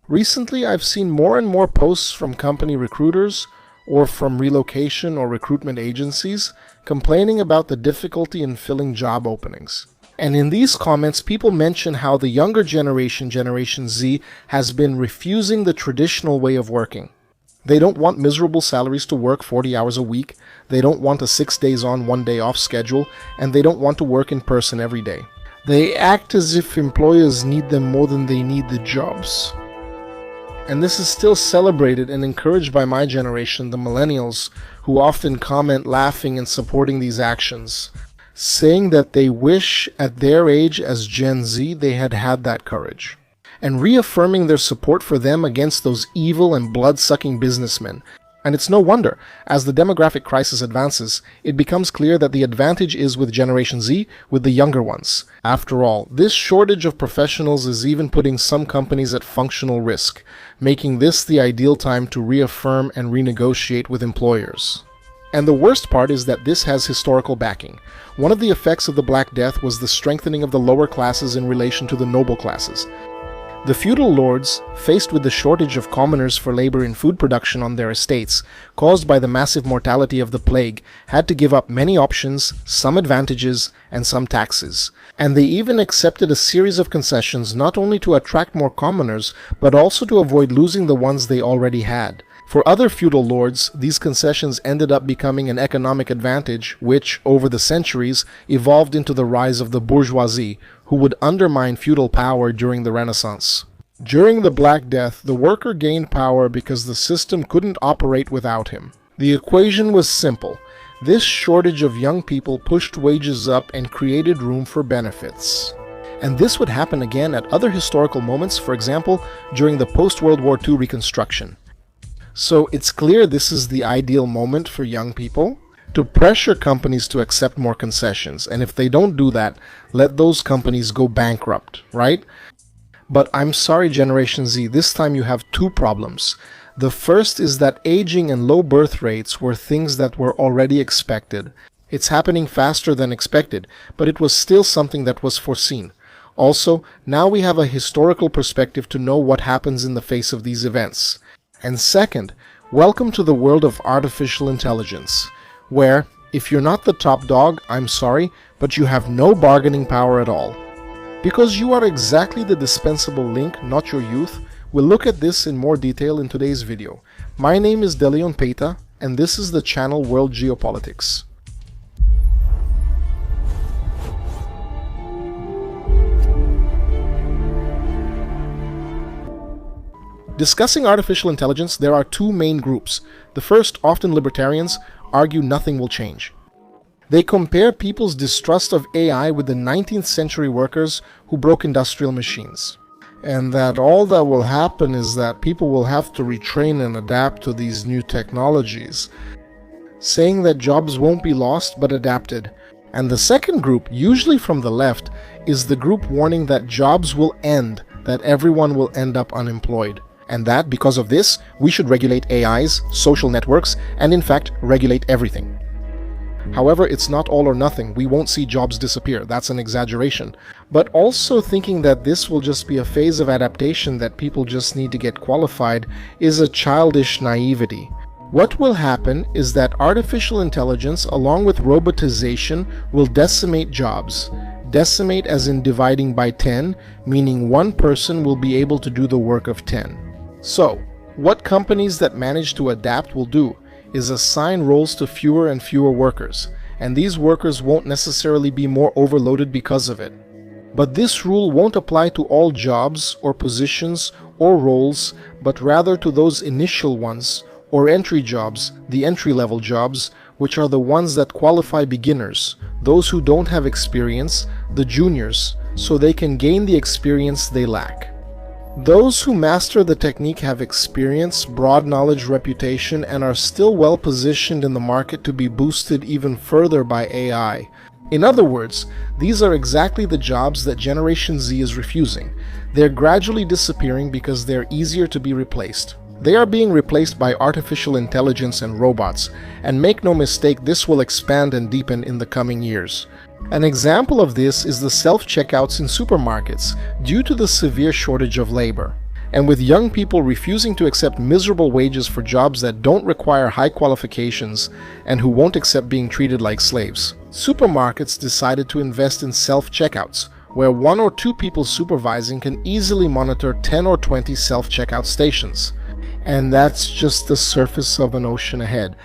Recently, I've seen more and more posts from company recruiters or from relocation or recruitment agencies complaining about the difficulty in filling job openings. And in these comments, people mention how the younger generation, Generation Z, has been refusing the traditional way of working. They don't want miserable salaries to work 40 hours a week, they don't want a 6 days on, 1 day off schedule, and they don't want to work in person every day. They act as if employers need them more than they need the jobs. And this is still celebrated and encouraged by my generation, the millennials, who often comment laughing and supporting these actions, saying that they wish at their age as Gen Z they had had that courage, and reaffirming their support for them against those evil and blood-sucking businessmen. And it's no wonder, as the demographic crisis advances, it becomes clear that the advantage is with Generation Z, with the younger ones. After all, this shortage of professionals is even putting some companies at functional risk, making this the ideal time to reaffirm and renegotiate with employers. And the worst part is that this has historical backing. One of the effects of the Black Death was the strengthening of the lower classes in relation to the noble classes. The feudal lords, faced with the shortage of commoners for labor in food production on their estates, caused by the massive mortality of the plague, had to give up many options, some advantages, and some taxes. And they even accepted a series of concessions not only to attract more commoners, but also to avoid losing the ones they already had. For other feudal lords, these concessions ended up becoming an economic advantage which, over the centuries, evolved into the rise of the bourgeoisie, who would undermine feudal power during the Renaissance. During the Black Death, the worker gained power because the system couldn't operate without him. The equation was simple. This shortage of young people pushed wages up and created room for benefits. And this would happen again at other historical moments, for example, during the post-World War II Reconstruction. So it's clear this is the ideal moment for young people to pressure companies to accept more concessions. And if they don't do that, let those companies go bankrupt, right? But I'm sorry, Generation Z, this time you have two problems. The first is that aging and low birth rates were things that were already expected. It's happening faster than expected, but it was still something that was foreseen. Also, now we have a historical perspective to know what happens in the face of these events. And second, welcome to the world of artificial intelligence, where, if you're not the top dog, I'm sorry, but you have no bargaining power at all. Because you are exactly the dispensable link, not your youth, we'll look at this in more detail in today's video. My name is Deleon Peita, and this is the channel World Geopolitics. Discussing artificial intelligence, there are two main groups. The first, often libertarians, argue nothing will change. They compare people's distrust of AI with the 19th century workers who broke industrial machines. And that all that will happen is that people will have to retrain and adapt to these new technologies, saying that jobs won't be lost but adapted. And the second group, usually from the left, is the group warning that jobs will end, that everyone will end up unemployed. And that, because of this, we should regulate AIs, social networks, and in fact, regulate everything. However, it's not all or nothing. We won't see jobs disappear. That's an exaggeration. But also thinking that this will just be a phase of adaptation that people just need to get qualified is a childish naivety. What will happen is that artificial intelligence, along with robotization, will decimate jobs. Decimate as in dividing by 10, meaning one person will be able to do the work of 10. So, what companies that manage to adapt will do is assign roles to fewer and fewer workers, and these workers won't necessarily be more overloaded because of it. But this rule won't apply to all jobs or positions or roles, but rather to those initial ones, or entry jobs, the entry-level jobs, which are the ones that qualify beginners, those who don't have experience, the juniors, so they can gain the experience they lack. Those who master the technique have experience, broad knowledge, reputation, and are still well positioned in the market to be boosted even further by AI. In other words, these are exactly the jobs that Generation Z is refusing. They're gradually disappearing because they're easier to be replaced. They are being replaced by artificial intelligence and robots, and make no mistake, this will expand and deepen in the coming years. An example of this is the self-checkouts in supermarkets, due to the severe shortage of labor. And with young people refusing to accept miserable wages for jobs that don't require high qualifications and who won't accept being treated like slaves, supermarkets decided to invest in self-checkouts, where 1 or 2 people supervising can easily monitor 10 or 20 self-checkout stations. And that's just the surface of an ocean ahead.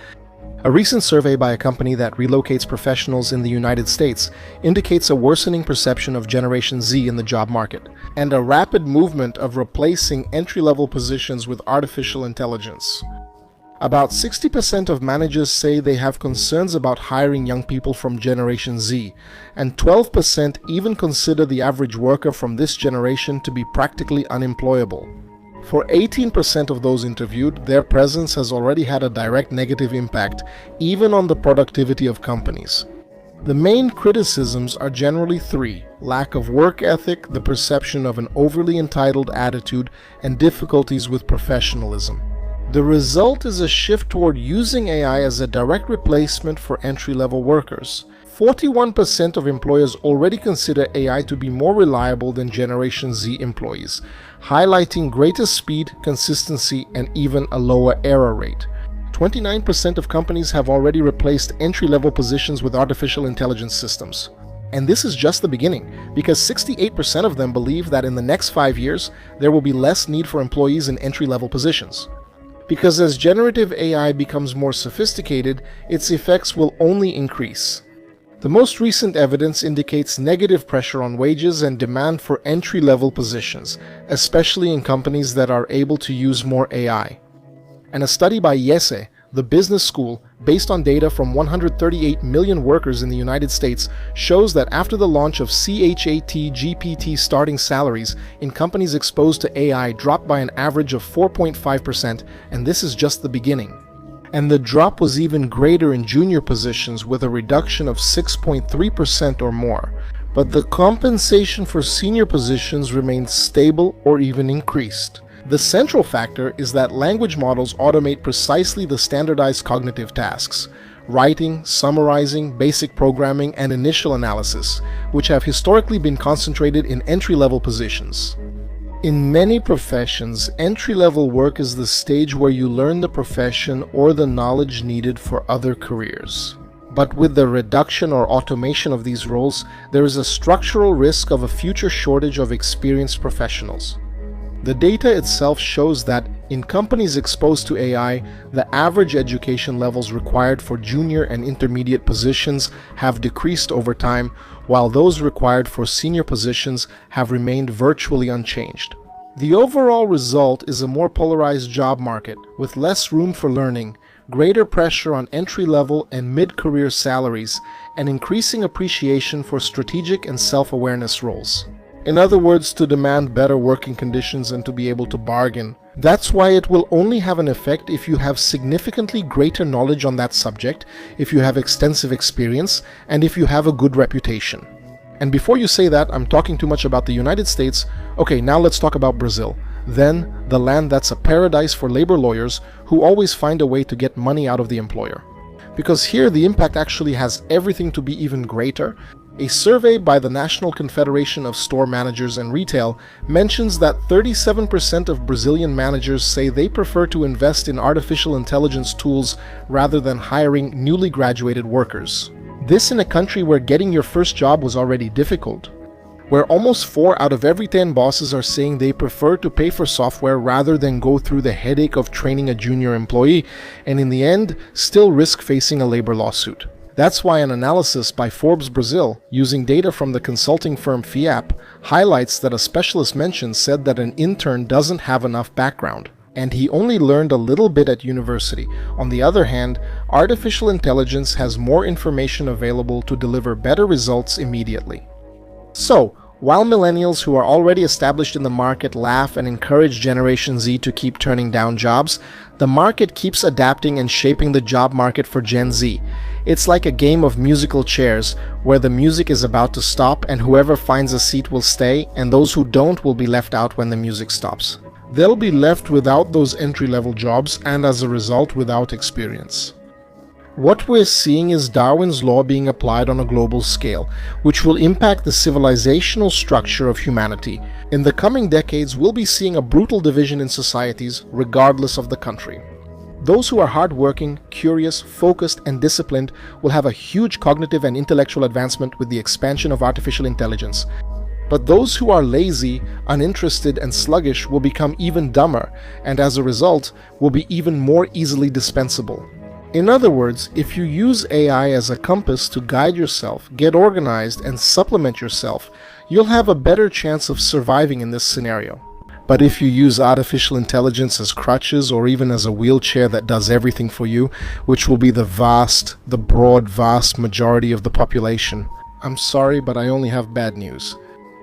A recent survey by a company that relocates professionals in the United States indicates a worsening perception of Generation Z in the job market, and a rapid movement of replacing entry-level positions with artificial intelligence. About 60% of managers say they have concerns about hiring young people from Generation Z, and 12% even consider the average worker from this generation to be practically unemployable. For 18% of those interviewed, their presence has already had a direct negative impact, even on the productivity of companies. The main criticisms are generally 3: lack of work ethic, the perception of an overly entitled attitude, and difficulties with professionalism. The result is a shift toward using AI as a direct replacement for entry-level workers. 41% of employers already consider AI to be more reliable than Generation Z employees, highlighting greater speed, consistency, and even a lower error rate. 29% of companies have already replaced entry-level positions with artificial intelligence systems. And this is just the beginning, because 68% of them believe that in the next 5 years, there will be less need for employees in entry-level positions. Because as generative AI becomes more sophisticated, its effects will only increase. The most recent evidence indicates negative pressure on wages and demand for entry-level positions, especially in companies that are able to use more AI. And a study by Yese, the business school, based on data from 138 million workers in the United States, shows that after the launch of ChatGPT, starting salaries in companies exposed to AI dropped by an average of 4.5%, and this is just the beginning. And the drop was even greater in junior positions, with a reduction of 6.3% or more. But the compensation for senior positions remained stable or even increased. The central factor is that language models automate precisely the standardized cognitive tasks: writing, summarizing, basic programming, and initial analysis, which have historically been concentrated in entry-level positions. In many professions, entry-level work is the stage where you learn the profession or the knowledge needed for other careers. But with the reduction or automation of these roles, there is a structural risk of a future shortage of experienced professionals. The data itself shows that in companies exposed to AI, the average education levels required for junior and intermediate positions have decreased over time, while those required for senior positions have remained virtually unchanged. The overall result is a more polarized job market, with less room for learning, greater pressure on entry-level and mid-career salaries, and increasing appreciation for strategic and self-awareness roles. In other words, to demand better working conditions and to be able to bargain. That's why it will only have an effect if you have significantly greater knowledge on that subject, if you have extensive experience, and if you have a good reputation. And before you say that I'm talking too much about the United States, okay, now let's talk about Brazil. Then, the land that's a paradise for labor lawyers who always find a way to get money out of the employer. Because here the impact actually has everything to be even greater. A survey by the National Confederation of Store Managers and Retail mentions that 37% of Brazilian managers say they prefer to invest in artificial intelligence tools rather than hiring newly graduated workers. This in a country where getting your first job was already difficult, where almost 4 out of every 10 bosses are saying they prefer to pay for software rather than go through the headache of training a junior employee, and in the end, still risk facing a labor lawsuit. That's why an analysis by Forbes Brazil, using data from the consulting firm FIAP, highlights that a specialist mentioned said that an intern doesn't have enough background, and he only learned a little bit at university. On the other hand, artificial intelligence has more information available to deliver better results immediately. So, while millennials who are already established in the market laugh and encourage Generation Z to keep turning down jobs, the market keeps adapting and shaping the job market for Gen Z. It's like a game of musical chairs, where the music is about to stop and whoever finds a seat will stay, and those who don't will be left out when the music stops. They'll be left without those entry-level jobs and as a result without experience. What we're seeing is Darwin's law being applied on a global scale, which will impact the civilizational structure of humanity. In the coming decades, we'll be seeing a brutal division in societies, regardless of the country. Those who are hardworking, curious, focused, and disciplined will have a huge cognitive and intellectual advancement with the expansion of artificial intelligence. But those who are lazy, uninterested, and sluggish will become even dumber, and as a result, will be even more easily dispensable. In other words, if you use AI as a compass to guide yourself, get organized, and supplement yourself, you'll have a better chance of surviving in this scenario. But if you use artificial intelligence as crutches or even as a wheelchair that does everything for you, which will be the broad, vast majority of the population, I'm sorry, but I only have bad news.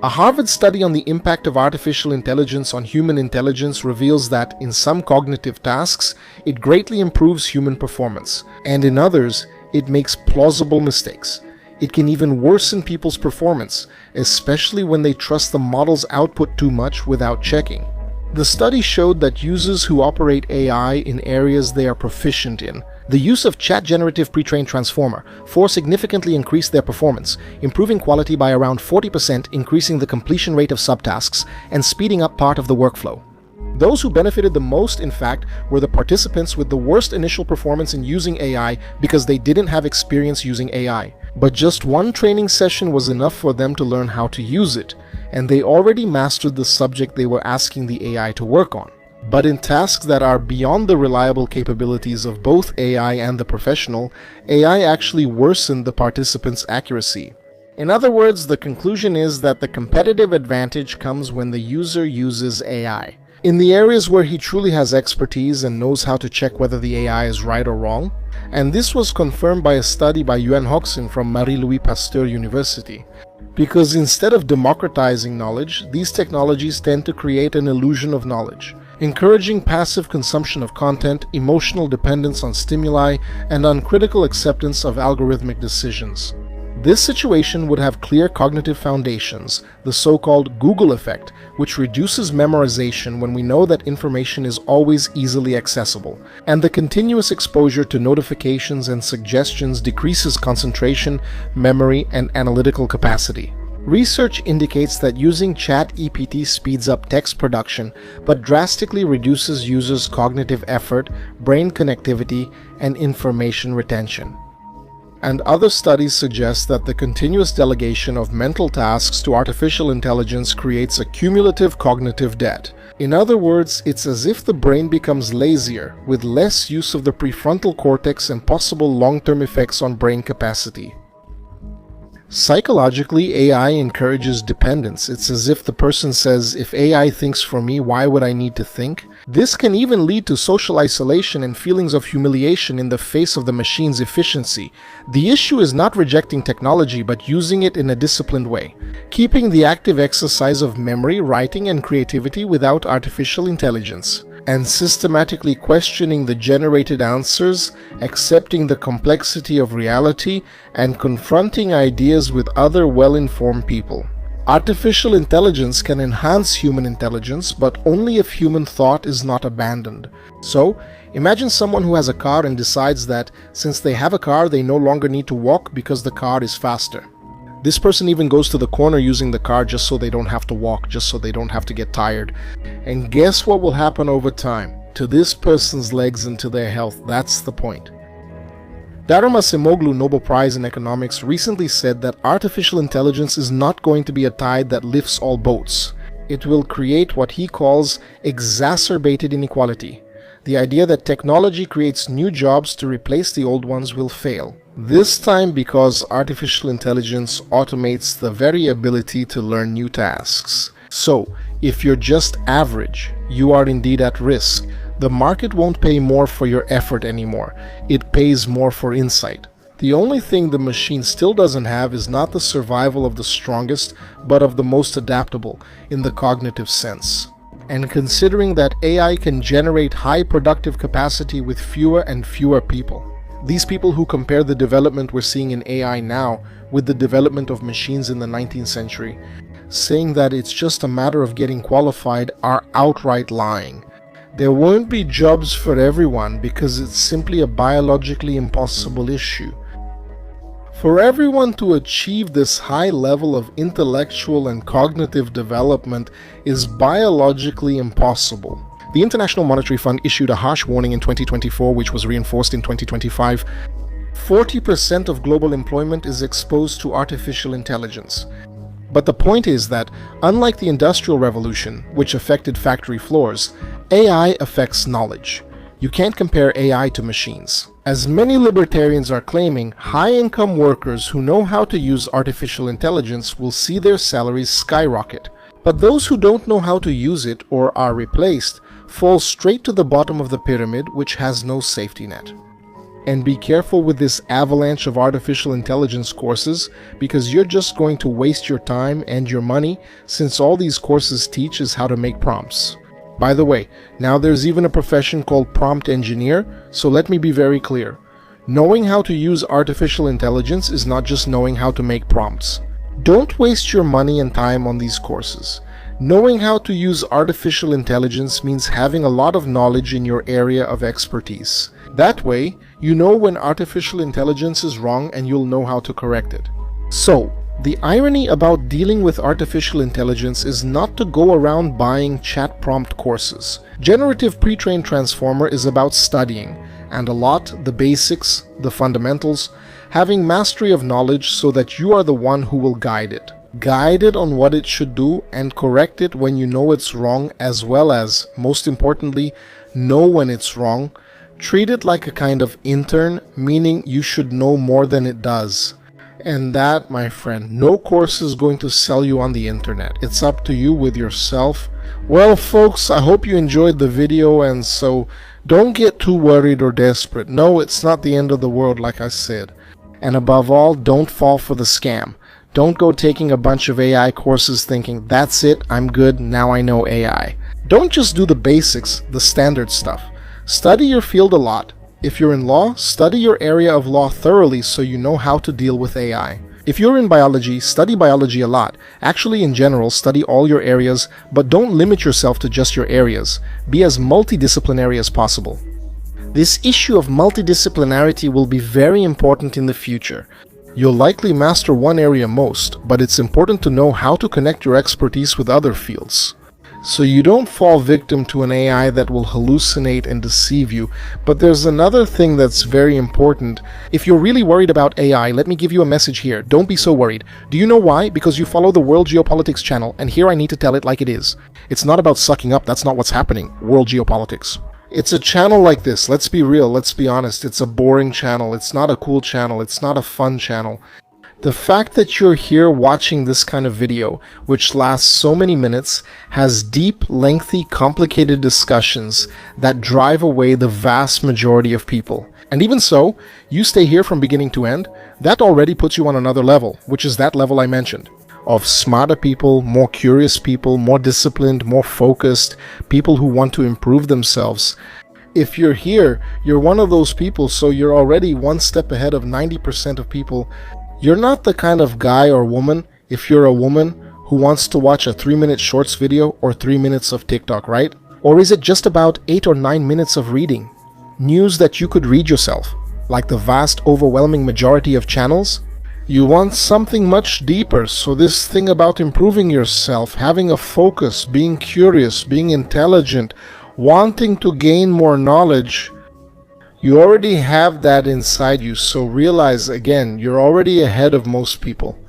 A Harvard study on the impact of artificial intelligence on human intelligence reveals that in some cognitive tasks, it greatly improves human performance, and in others, it makes plausible mistakes. It can even worsen people's performance, especially when they trust the model's output too much without checking. The study showed that users who operate AI in areas they are proficient in, the use of Chat Generative Pre-trained Transformer 4 significantly increased their performance, improving quality by around 40%, increasing the completion rate of subtasks, and speeding up part of the workflow. Those who benefited the most, in fact, were the participants with the worst initial performance in using AI because they didn't have experience using AI. But just one training session was enough for them to learn how to use it, and they already mastered the subject they were asking the AI to work on. But in tasks that are beyond the reliable capabilities of both AI and the professional, AI actually worsened the participants' accuracy. In other words, the conclusion is that the competitive advantage comes when the user uses AI. In the areas where he truly has expertise and knows how to check whether the AI is right or wrong, and this was confirmed by a study by Yuan Hoxin from Marie-Louis Pasteur University. Because instead of democratizing knowledge, these technologies tend to create an illusion of knowledge, encouraging passive consumption of content, emotional dependence on stimuli, and uncritical acceptance of algorithmic decisions. This situation would have clear cognitive foundations, the so-called Google effect, which reduces memorization when we know that information is always easily accessible, and the continuous exposure to notifications and suggestions decreases concentration, memory, and analytical capacity. Research indicates that using ChatGPT speeds up text production, but drastically reduces users' cognitive effort, brain connectivity, and information retention. And other studies suggest that the continuous delegation of mental tasks to artificial intelligence creates a cumulative cognitive debt. In other words, it's as if the brain becomes lazier, with less use of the prefrontal cortex and possible long-term effects on brain capacity. Psychologically, AI encourages dependence. It's as if the person says, if AI thinks for me, why would I need to think? This can even lead to social isolation and feelings of humiliation in the face of the machine's efficiency. The issue is not rejecting technology, but using it in a disciplined way, keeping the active exercise of memory, writing, and creativity without artificial intelligence, and systematically questioning the generated answers, accepting the complexity of reality, and confronting ideas with other well-informed people. Artificial intelligence can enhance human intelligence, but only if human thought is not abandoned. So, imagine someone who has a car and decides that since they have a car, they no longer need to walk because the car is faster. This person even goes to the corner using the car just so they don't have to walk, just so they don't have to get tired. And guess what will happen over time? To this person's legs and to their health. That's the point. Dario Acemoglu, Nobel Prize in Economics, recently said that artificial intelligence is not going to be a tide that lifts all boats. It will create what he calls exacerbated inequality. The idea that technology creates new jobs to replace the old ones will fail. This time because artificial intelligence automates the very ability to learn new tasks. So, if you're just average, you are indeed at risk. The market won't pay more for your effort anymore. It pays more for insight. The only thing the machine still doesn't have is not the survival of the strongest, but of the most adaptable, in the cognitive sense. And considering that AI can generate high productive capacity with fewer and fewer people, these people who compare the development we're seeing in AI now with the development of machines in the 19th century, saying that it's just a matter of getting qualified, are outright lying. There won't be jobs for everyone because it's simply a biologically impossible issue. For everyone to achieve this high level of intellectual and cognitive development is biologically impossible. The International Monetary Fund issued a harsh warning in 2024, which was reinforced in 2025. 40% of global employment is exposed to artificial intelligence. But the point is that, unlike the Industrial Revolution, which affected factory floors, AI affects knowledge. You can't compare AI to machines. As many libertarians are claiming, high-income workers who know how to use artificial intelligence will see their salaries skyrocket. But those who don't know how to use it or are replaced fall straight to the bottom of the pyramid, which has no safety net. And be careful with this avalanche of artificial intelligence courses, because you're just going to waste your time and your money, since all these courses teach is how to make prompts. By the way, now there's even a profession called prompt engineer, so let me be very clear. Knowing how to use artificial intelligence is not just knowing how to make prompts. Don't waste your money and time on these courses. Knowing how to use artificial intelligence means having a lot of knowledge in your area of expertise. That way, you know when artificial intelligence is wrong and you'll know how to correct it. So, the irony about dealing with artificial intelligence is not to go around buying chat prompt courses. Generative Pre-trained Transformer is about studying, and a lot, the basics, the fundamentals, having mastery of knowledge so that you are the one who will guide it. Guide it on what it should do and correct it when you know it's wrong, as well as, most importantly, know when it's wrong. Treat it like a kind of intern, meaning you should know more than it does. And that, my friend, no course is going to sell you on the internet. It's up to you with yourself. Well, folks, I hope you enjoyed the video, and so don't get too worried or desperate. No, it's not the end of the world, like I said. And above all, don't fall for the scam. Don't go taking a bunch of AI courses thinking, that's it, I'm good, now I know AI. Don't just do the basics, the standard stuff. Study your field a lot. If you're in law, study your area of law thoroughly so you know how to deal with AI. If you're in biology, study biology a lot. Actually, in general, study all your areas, but don't limit yourself to just your areas. Be as multidisciplinary as possible. This issue of multidisciplinarity will be very important in the future. You'll likely master one area most, but it's important to know how to connect your expertise with other fields, so you don't fall victim to an AI that will hallucinate and deceive you. But there's another thing that's very important. If you're really worried about AI, let me give you a message here. Don't be so worried. Do you know why? Because you follow the World Geopolitics channel, and here I need to tell it like it is. It's not about sucking up, that's not what's happening. World Geopolitics. It's a channel like this, let's be real, let's be honest. It's a boring channel, it's not a cool channel, it's not a fun channel. The fact that you're here watching this kind of video, which lasts so many minutes, has deep, lengthy, complicated discussions that drive away the vast majority of people. And even so, you stay here from beginning to end, that already puts you on another level, which is that level I mentioned. Of smarter people, more curious people, more disciplined, more focused, people who want to improve themselves. If you're here, you're one of those people, so you're already one step ahead of 90% of people. You're not the kind of guy or woman, if you're a woman, who wants to watch a 3-minute shorts video or 3 minutes of TikTok, right? Or is it just about 8 or 9 minutes of reading? News that you could read yourself, like the vast overwhelming majority of channels? You want something much deeper, so this thing about improving yourself, having a focus, being curious, being intelligent, wanting to gain more knowledge, you already have that inside you, so realize again, you're already ahead of most people.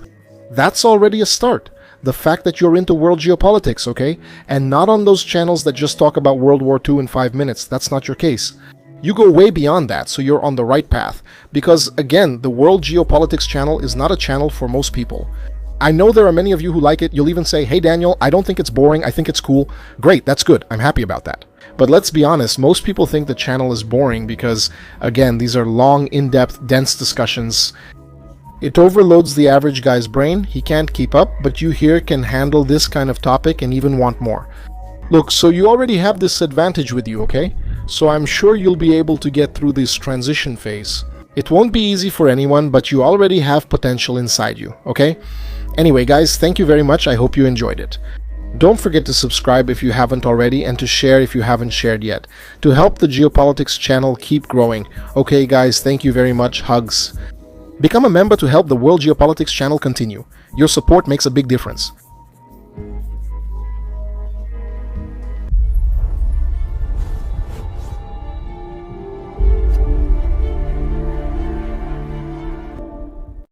That's already a start. The fact that you're into world geopolitics, okay? And not on those channels that just talk about World War II in 5 minutes. That's not your case. You go way beyond that, so you're on the right path. Because again, the World Geopolitics channel is not a channel for most people. I know there are many of you who like it. You'll even say, hey Daniel, I don't think it's boring, I think it's cool. Great, that's good. I'm happy about that. But let's be honest, most people think the channel is boring because, again, these are long, in-depth, dense discussions. It overloads the average guy's brain. He can't keep up, but you here can handle this kind of topic and even want more. Look, so you already have this advantage with you, okay? So I'm sure you'll be able to get through this transition phase. It won't be easy for anyone, but you already have potential inside you, okay? Anyway, guys, thank you very much. I hope you enjoyed it. Don't forget to subscribe if you haven't already and to share if you haven't shared yet, to help the Geopolitics channel keep growing. Okay guys, thank you very much. Hugs. Become a member to help the World Geopolitics channel continue. Your support makes a big difference.